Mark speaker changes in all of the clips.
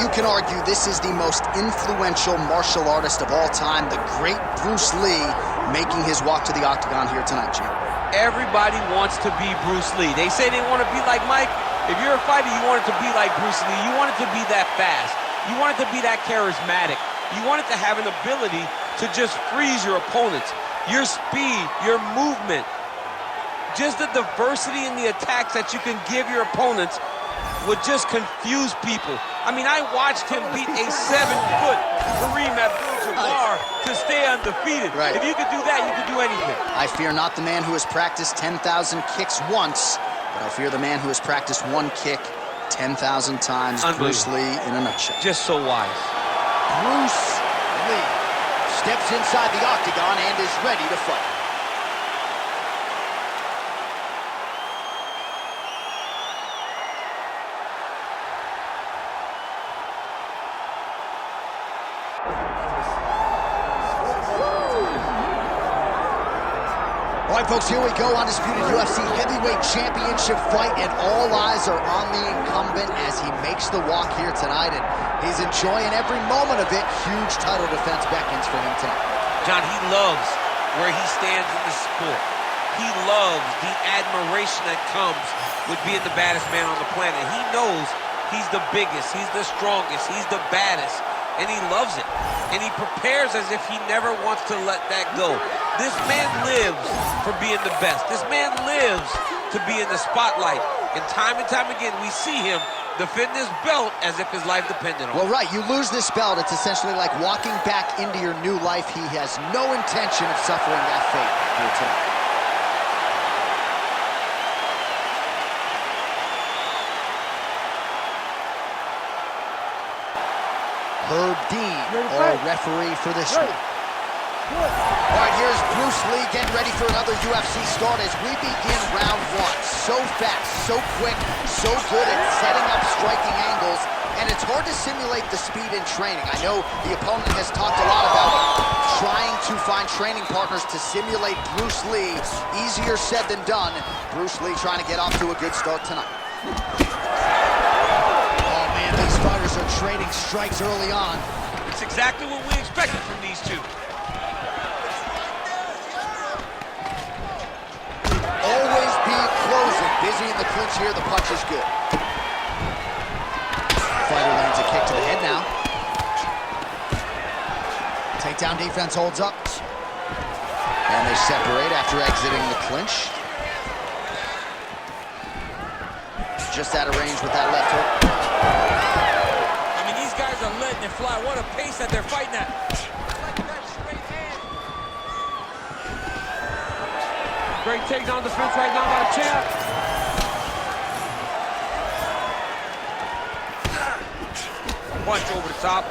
Speaker 1: you can argue this is the most influential martial artist of all time, the great Bruce Lee, making his walk to the octagon here tonight, Jim.
Speaker 2: Everybody wants to be Bruce Lee. They say they want to be like Mike. If you're a fighter, you want it to be like Bruce Lee. You want it to be that fast. You want it to be that charismatic. You want it to have an ability to just freeze your opponents. Your speed, your movement, just the diversity in the attacks that you can give your opponents would just confuse people. I mean, I watched him beat a 7-foot Kareem Abdul-Jabbar to stay undefeated.
Speaker 1: Right.
Speaker 2: If you could do that, you could do anything.
Speaker 1: I fear not the man who has practiced 10,000 kicks once, but I fear the man who has practiced one kick 10,000 times. Bruce Lee in a nutshell.
Speaker 2: Just so wise.
Speaker 3: Bruce Lee steps inside the octagon and is ready to fight. All right, folks, here we go. Undisputed UFC heavyweight championship fight, and all eyes are on the incumbent as he makes the walk here tonight, and he's enjoying every moment of it. Huge title defense beckons for him tonight.
Speaker 2: John, he loves where he stands in the sport. He loves the admiration that comes with being the baddest man on the planet. He knows he's the biggest, he's the strongest, he's the baddest, and he loves it. And he prepares as if he never wants to let that go. This man lives for being the best. This man lives to be in the spotlight. And time again, we see him defend this belt as if his life depended on it.
Speaker 1: Well, right, you lose this belt, it's essentially like walking back into your new life. He has no intention of suffering that fate here tonight. Herb Dean, our referee for this one. All right, here's Bruce Lee getting ready for another UFC start as we begin round one. So fast, so quick, so good at setting up striking angles, and it's hard to simulate the speed in training. I know the opponent has talked a lot about trying to find training partners to simulate Bruce Lee. Easier said than done. Bruce Lee trying to get off to a good start tonight. Oh man, these fighters are trading strikes early on.
Speaker 2: It's exactly what we expected from these two.
Speaker 3: Always be closing. Busy in the clinch here, the punch is good.
Speaker 1: Fighter lands a kick to the head now. Takedown defense holds up. And they separate after exiting the clinch. Just out of range with that left hook.
Speaker 2: I mean, these guys are letting it fly. What a pace that they're fighting at. Great takedown defense right now by the champ. Punch over the top.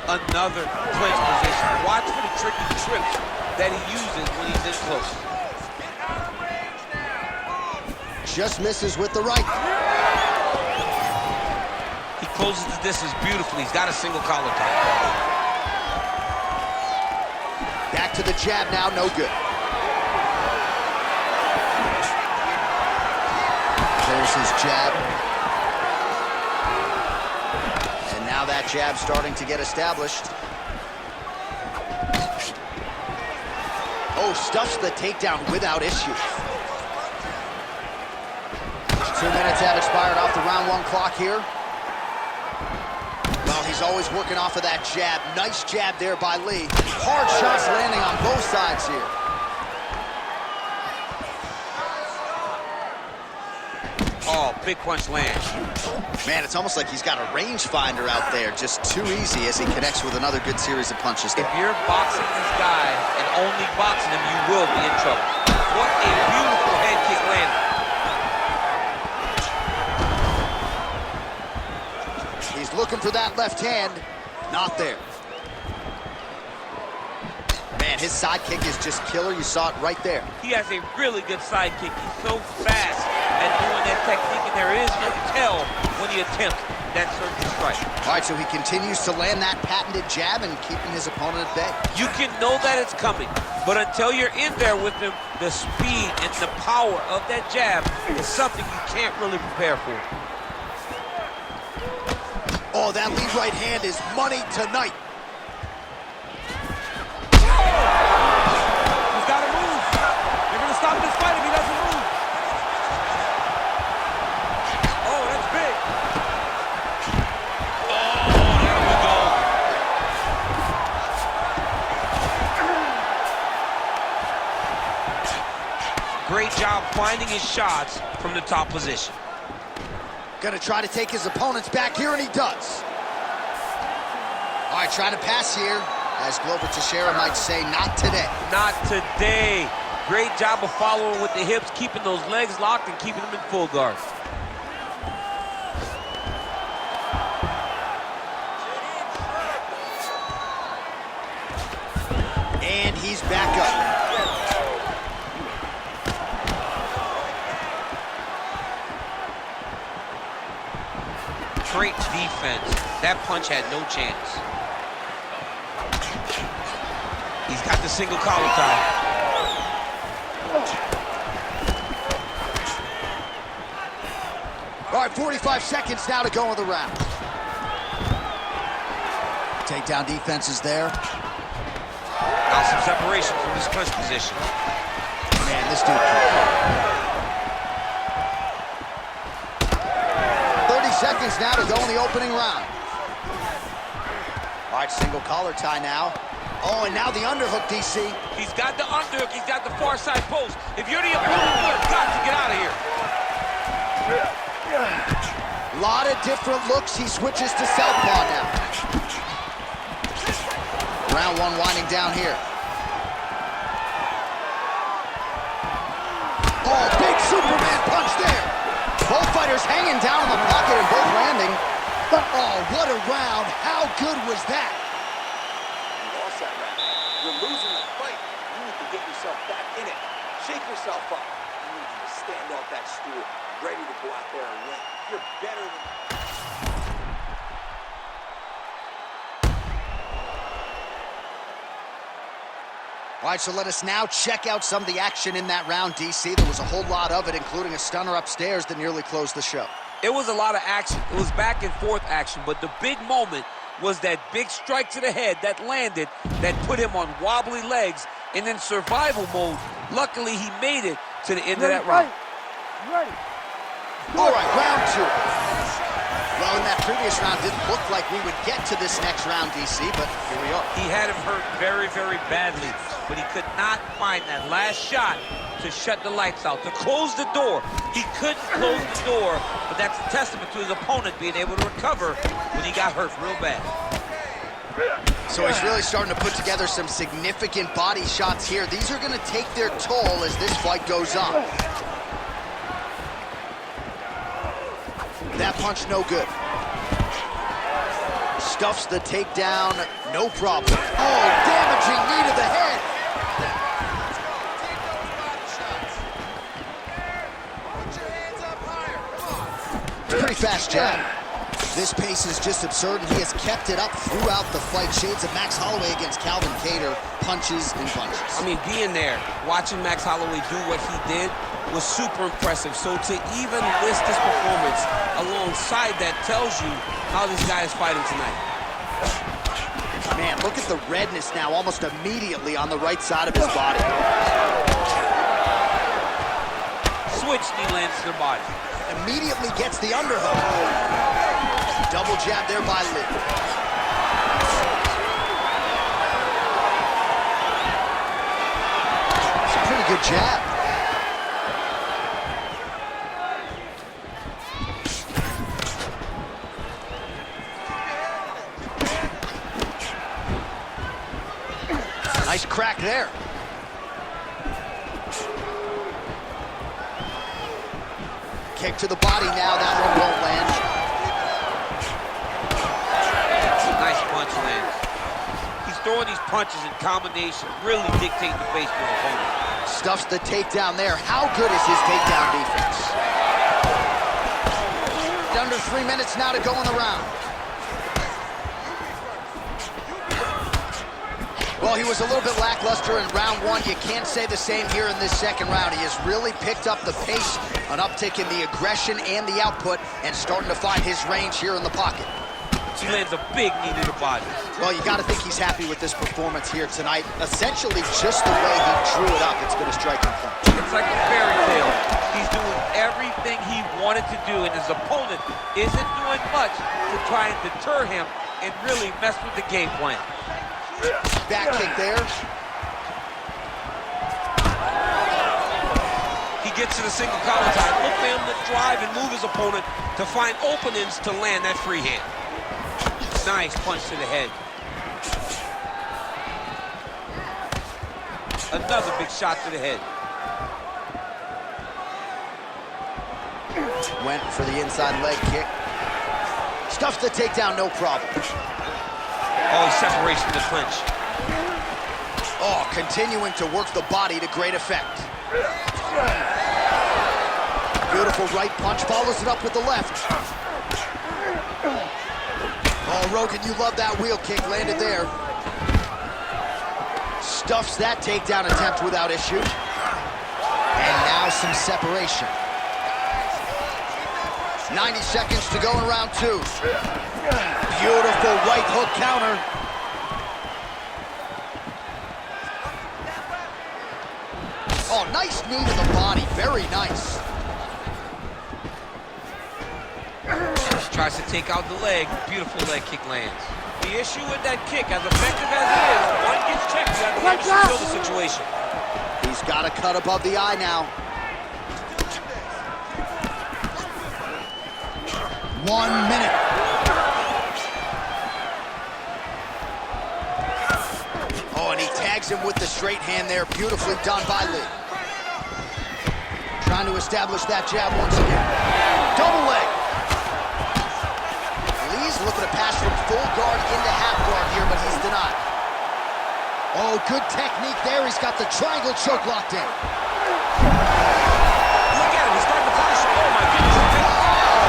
Speaker 2: Another clinch position. Watch for the tricky trips that he uses when he's in close.
Speaker 1: Just misses with the right.
Speaker 2: He closes the distance beautifully. He's got a single collar tie.
Speaker 1: Back to the jab now, no good. There's his jab. And now that jab starting to get established. Oh, stuffs the takedown without issue. 2 minutes have expired off the round one clock here. Well, he's always working off of that jab. Nice jab there by Lee. Hard shots landing on both sides here.
Speaker 2: Oh, big punch lands.
Speaker 1: Man, it's almost like he's got a rangefinder out there. Just too easy as he connects with another good series of punches.
Speaker 2: If you're boxing this guy and only boxing him, you will be in trouble. What a beautiful head kick landing.
Speaker 1: He's looking for that left hand. Not there. Man, his side kick is just killer. You saw it right there.
Speaker 2: He has a really good side kick. He's so fast. at doing that technique, and there is no tell when he attempts that surgical strike.
Speaker 3: All right, so he continues to land that patented jab and keeping his opponent at bay.
Speaker 2: You can know that it's coming, but until you're in there with him, the speed and the power of that jab is something you can't really prepare for.
Speaker 3: Oh, that lead right hand is money tonight.
Speaker 2: He's got to move. They're going to stop this fight if he doesn't move. Oh, that's big. Oh, there we go. Great job finding his shots from the top position.
Speaker 3: Gonna try to take his opponents back here, and he does. All right, trying to pass here. As Glover Teixeira might say, not today.
Speaker 2: Not today. Great job of following with the hips, keeping those legs locked and keeping them in full guard.
Speaker 3: And he's back up.
Speaker 2: Great defense. That punch had no chance. He's got the single collar tie.
Speaker 3: All right, 45 seconds now to go in the round. Takedown defense is there.
Speaker 2: Now some separation from his clinch position.
Speaker 3: Man, this dude can... 30 seconds now to go in the opening round. All right, single collar tie now. Oh, and now the underhook, DC.
Speaker 2: He's got the underhook. He's got the far side post. If you're the opponent, you have got to get out of here.
Speaker 3: A lot of different looks. He switches to southpaw now. Round one winding down here. Oh, big Superman punch there. Both fighters hanging down in the pocket and both landing. Oh, what a round. How good was that?
Speaker 4: You're losing the fight. You need to get yourself back in it. Shake yourself up. You need to stand off that stool, ready to go out there and win. You're better than...
Speaker 3: All right, so let us now check out some of the action in that round, DC. There was a whole lot of it, including a stunner upstairs that nearly closed the show.
Speaker 2: It was a lot of action. It was back and forth action, but the big moment was that big strike to the head that landed, that put him on wobbly legs, and in survival mode, luckily he made it to the end of that round.
Speaker 3: All right, round two. Well, in that previous round, didn't look like we would get to this next round, DC, but here we are.
Speaker 2: He had him hurt very, very badly, but he could not find that last shot to shut the lights out, to close the door. He couldn't close the door, but that's a testament to his opponent being able to recover when he got hurt real bad.
Speaker 3: So he's really starting to put together some significant body shots here. These are going to take their toll as this fight goes on. That punch no good. Stuffs the takedown, no problem. Oh, damaging knee to the head. Pretty fast jab. This pace is just absurd, and he has kept it up throughout the fight. Shades of Max Holloway against Calvin Kattar, punches and punches.
Speaker 2: I mean, being there, watching Max Holloway do what he did was super impressive. So to even list this performance alongside that tells you how this guy is fighting tonight.
Speaker 3: Man, look at the redness now, almost immediately on the right side of his body.
Speaker 2: Switch knee lands to the body.
Speaker 3: Immediately gets the underhook. Double jab there by Lee. It's a pretty good jab. Nice crack there. Kick to the body now, that one won't land.
Speaker 2: Nice punch lands. He's throwing these punches in combination, really dictating the pace for his opponent.
Speaker 3: Stuffs the takedown there. How good is his takedown defense? right, under 3 minutes now to go in the round. Well, he was a little bit lackluster in round one. You can't say the same here in this second round. He has really picked up the pace, an uptick in the aggression and the output, and starting to find his range here in the pocket.
Speaker 2: He lands a big knee to the body.
Speaker 3: Well, you got to think he's happy with this performance here tonight. Essentially, just the way he drew it up, it's been a striking point.
Speaker 2: It's like a fairy tale. He's doing everything he wanted to do, and his opponent isn't doing much to try and deter him and really mess with the game plan.
Speaker 3: Back kick there.
Speaker 2: He gets to the single collar tie. Look for him to drive and move his opponent to find openings to land that free hand. Nice punch to the head. Another big shot to the head.
Speaker 3: Went for the inside leg kick. Stuffs the takedown, no problem.
Speaker 2: Oh, separation to clinch.
Speaker 3: Oh, continuing to work the body to great effect. Beautiful right punch, follows it up with the left. Oh, Rogan, you love that wheel kick, landed there. Stuffs that takedown attempt without issue. And now some separation. 90 seconds to go in round two. Beautiful right hook counter. Oh, nice knee to the body, very nice.
Speaker 2: Tries to take out the leg, beautiful leg kick lands. The issue with that kick, as effective as it is, one gets checked, you have to manage to kill the situation.
Speaker 3: He's got a cut above the eye now. 1 minute. Oh, and he tags him with the straight hand there. Beautifully done by Lee. Trying to establish that jab once again. Double leg. Lee's looking to pass from full guard into half guard here, but he's denied. Oh, good technique there. He's got the triangle choke locked in.
Speaker 2: Look at him, he's starting to punish him. Oh my goodness.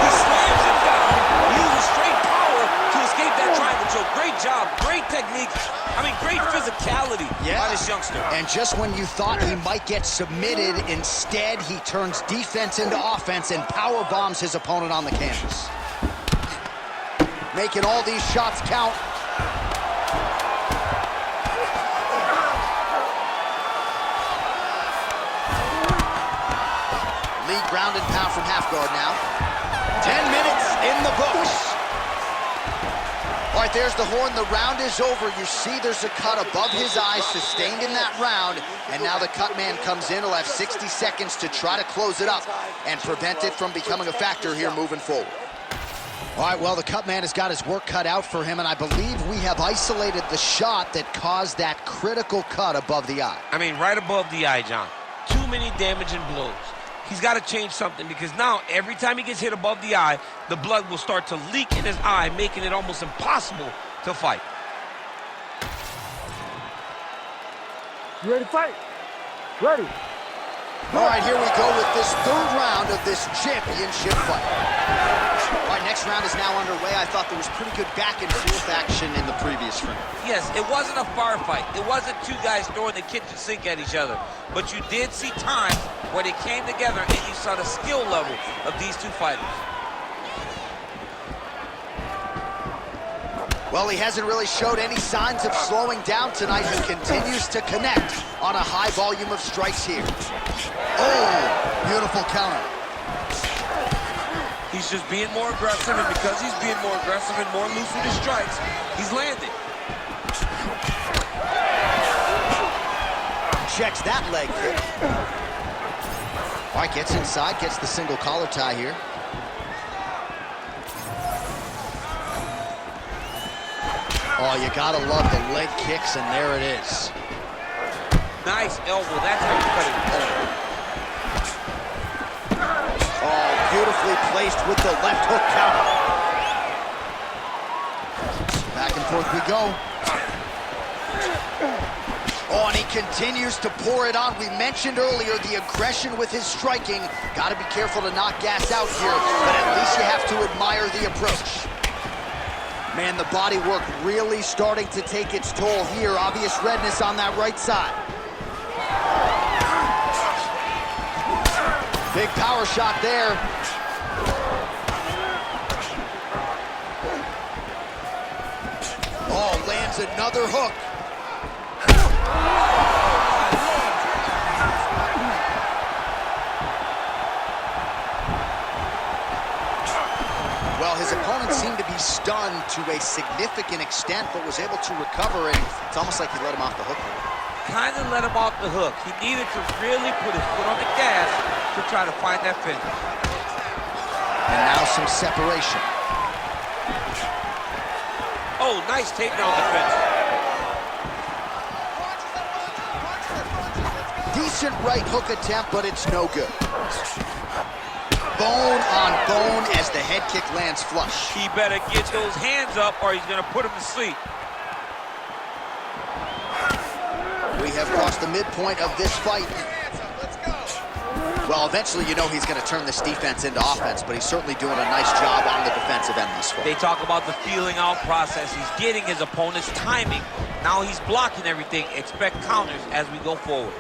Speaker 2: He slams him down. He uses straight power to escape that triangle choke. Great job, great technique. I mean, great physicality by this youngster.
Speaker 3: And just when you thought he might get submitted, instead he turns defense into offense and power bombs his opponent on the canvas. Making all these shots count. Lee ground and pound from half guard now. 10 minutes in the books. All right, there's the horn. The round is over. You see there's a cut above his eye, sustained in that round. And now the cut man comes in. He'll have 60 seconds to try to close it up and prevent it from becoming a factor here moving forward. All right, well, the cut man has got his work cut out for him, and I believe we have isolated the shot that caused that critical cut above the eye.
Speaker 2: I mean, right above the eye, John. Too many damaging blows. He's got to change something, because now every time he gets hit above the eye, the blood will start to leak in his eye, making it almost impossible to fight.
Speaker 5: You ready to fight? Ready.
Speaker 3: All right, here we go with this third round of this championship fight. All right, next round is now underway. I thought there was pretty good back and forth action in the previous round.
Speaker 2: Yes, it wasn't a firefight. It wasn't two guys throwing the kitchen sink at each other. But you did see times where they came together and you saw the skill level of these two fighters.
Speaker 3: Well, he hasn't really showed any signs of slowing down tonight. He continues to connect on a high volume of strikes here. Oh, beautiful counter.
Speaker 2: He's just being more aggressive, and because he's being more aggressive and more loose with his strikes, he's landing.
Speaker 3: Checks that leg kick. All right, gets inside, gets the single collar tie here. Oh, you gotta love the leg kicks, and there it is.
Speaker 2: Nice elbow, that's how you cut it.
Speaker 3: Oh, beautifully placed with the left hook counter. Back and forth we go. Oh, and he continues to pour it on. We mentioned earlier the aggression with his striking. Got to be careful to not gas out here, but at least you have to admire the approach. Man, the body work really starting to take its toll here. Obvious redness on that right side. Big power shot there. Oh, lands another hook. Well, his opponent seemed to be stunned to a significant extent, but was able to recover, and it's almost like he let him off the hook.
Speaker 2: Kind of let him off the hook. He needed to really put his foot on the gas to try to find that finish.
Speaker 3: And now some separation.
Speaker 2: Oh, nice takedown defense.
Speaker 3: Decent right hook attempt, but it's no good. Bone on bone as the head kick lands flush.
Speaker 2: He better get those hands up or he's going to put him to sleep.
Speaker 3: We have crossed the midpoint of this fight. Well, eventually, you know he's going to turn this defense into offense, but he's certainly doing a nice job on the defensive end this fight.
Speaker 2: They talk about the feeling out process. He's getting his opponent's timing. Now he's blocking everything. Expect counters as we go forward.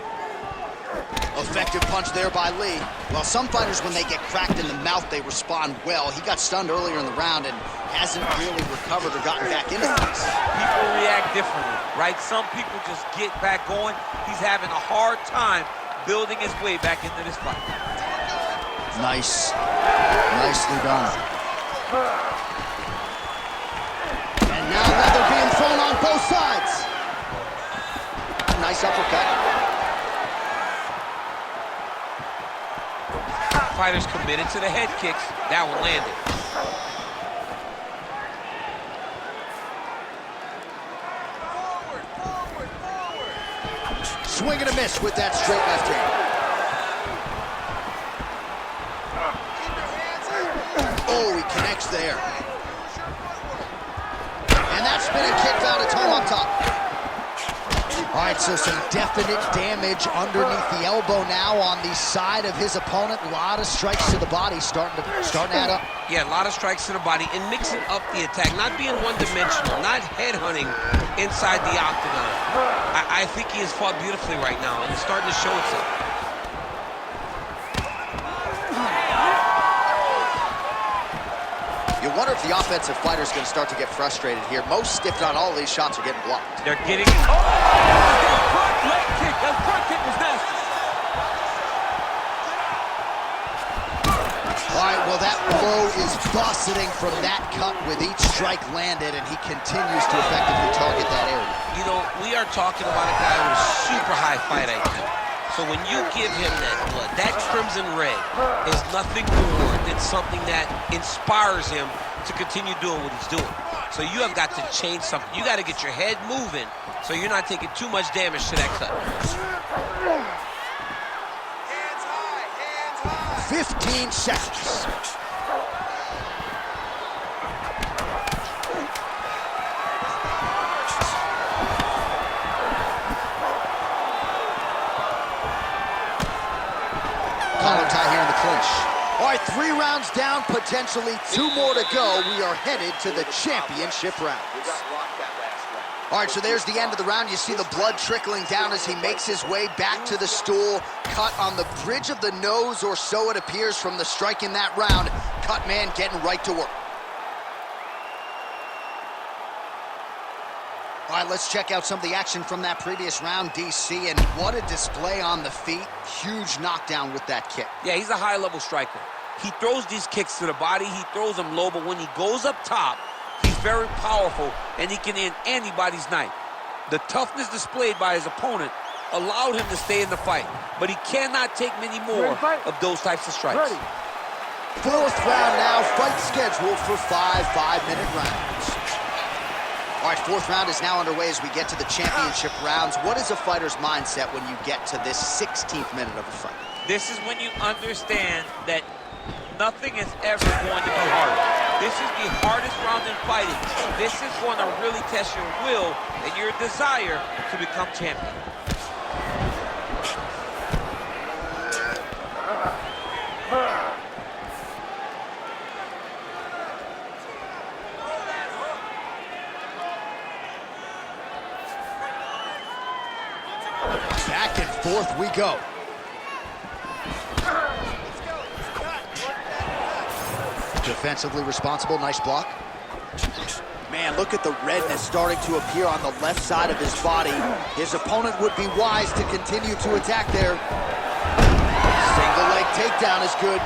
Speaker 3: Effective punch there by Lee. Well, some fighters, when they get cracked in the mouth, they respond well. He got stunned earlier in the round and hasn't really recovered or gotten back into things.
Speaker 2: People react differently, right? Some people just get back going. He's having a hard time building his way back into this fight.
Speaker 3: Nice. Nicely done. And now leather being thrown on both sides. Nice uppercut.
Speaker 2: Fighters committed to the head kicks. That one landed.
Speaker 3: Swing and a miss with that straight left hand. Oh, he connects there. And that spinning kick found its home on top. All right, so some definite damage underneath the elbow now on the side of his opponent. A lot of strikes to the body starting to add up.
Speaker 2: Yeah, a lot of strikes to the body and mixing up the attack, not being one-dimensional, not headhunting inside the octagon. I think he has fought beautifully right now, and it's starting to show itself.
Speaker 3: You wonder if the offensive fighter is going to start to get frustrated here. Most, if not all, of these shots are getting blocked.
Speaker 2: They're getting... Oh! Front leg kick! That front kick was nasty.
Speaker 3: All right, well, that blow is buffeting from that cut with each strike landed, and he continues to effectively target that area.
Speaker 2: You know, we are talking about a guy with super high fight IQ. So when you give him that blood, that crimson red is nothing more than something that inspires him to continue doing what he's doing. So you have got to change something. You got to get your head moving so you're not taking too much damage to that cut.
Speaker 4: Hands high, hands high.
Speaker 3: 15 seconds. Collar tie here in the clinch. All right, 3 rounds down, potentially 2 more to go. We are headed to the championship round.
Speaker 4: We got rocked that last round.
Speaker 3: All right, so there's the end of the round. You see the blood trickling down as he makes his way back to the stool. Cut on the bridge of the nose, or so it appears from the strike in that round. Cut man getting right to work. All right, let's check out some of the action from that previous round, DC, and what a display on the feet. Huge knockdown with that kick.
Speaker 2: Yeah, he's a high-level striker. He throws these kicks to the body, he throws them low, but when he goes up top, he's very powerful, and he can end anybody's night. The toughness displayed by his opponent allowed him to stay in the fight, but he cannot take many more of those types of strikes.
Speaker 5: Ready.
Speaker 3: 4th round now, fight scheduled for 5 5-minute rounds. All right, 4th round is now underway as we get to the championship rounds. What is a fighter's mindset when you get to this 16th minute of a fight?
Speaker 2: This is when you understand that nothing is ever going to be harder. This is the hardest round in fighting. This is going to really test your will and your desire to become champion.
Speaker 3: fourth we go. Defensively responsible, nice block. Man, look at the redness starting to appear on the left side of his body. His opponent would be wise to continue to attack there. Single leg takedown is good.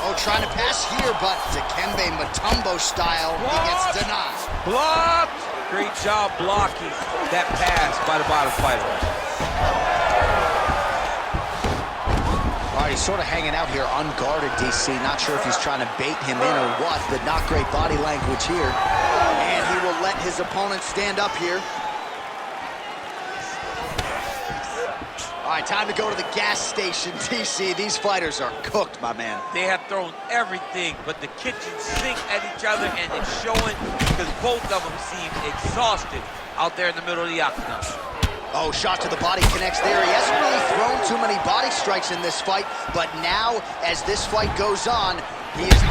Speaker 3: Oh, trying to pass here, but Dikembe Mutombo style, he gets denied.
Speaker 2: Blocked! Great job blocking that pass by the bottom fighter.
Speaker 3: All right, he's sort of hanging out here unguarded, DC. Not sure if he's trying to bait him in or what, but not great body language here. And he will let his opponent stand up here. All right, time to go to the gas station, DC. These fighters are cooked, my man.
Speaker 2: They have thrown everything but the kitchen sink at each other, and it's showing because both of them seem exhausted out there in the middle of the octagon.
Speaker 3: Oh, shot to the body connects there. He hasn't really thrown too many body strikes in this fight, but now, as this fight goes on, he is...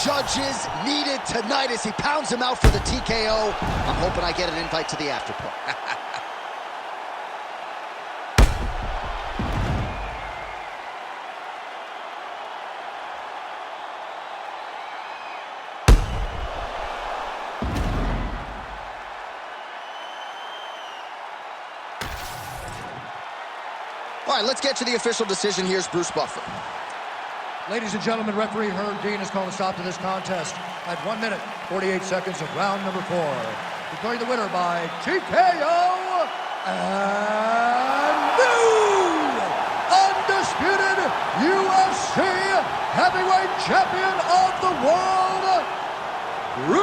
Speaker 3: Judges needed tonight as he pounds him out for the TKO. I'm hoping I get an invite to the after party. All right, let's get to the official decision. Here's Bruce Buffer.
Speaker 6: Ladies and gentlemen, referee Herb Dean has called a stop to this contest at 1 minute, 48 seconds of round number 4. Declaring the winner by TKO and new undisputed UFC heavyweight champion of the world, Bruce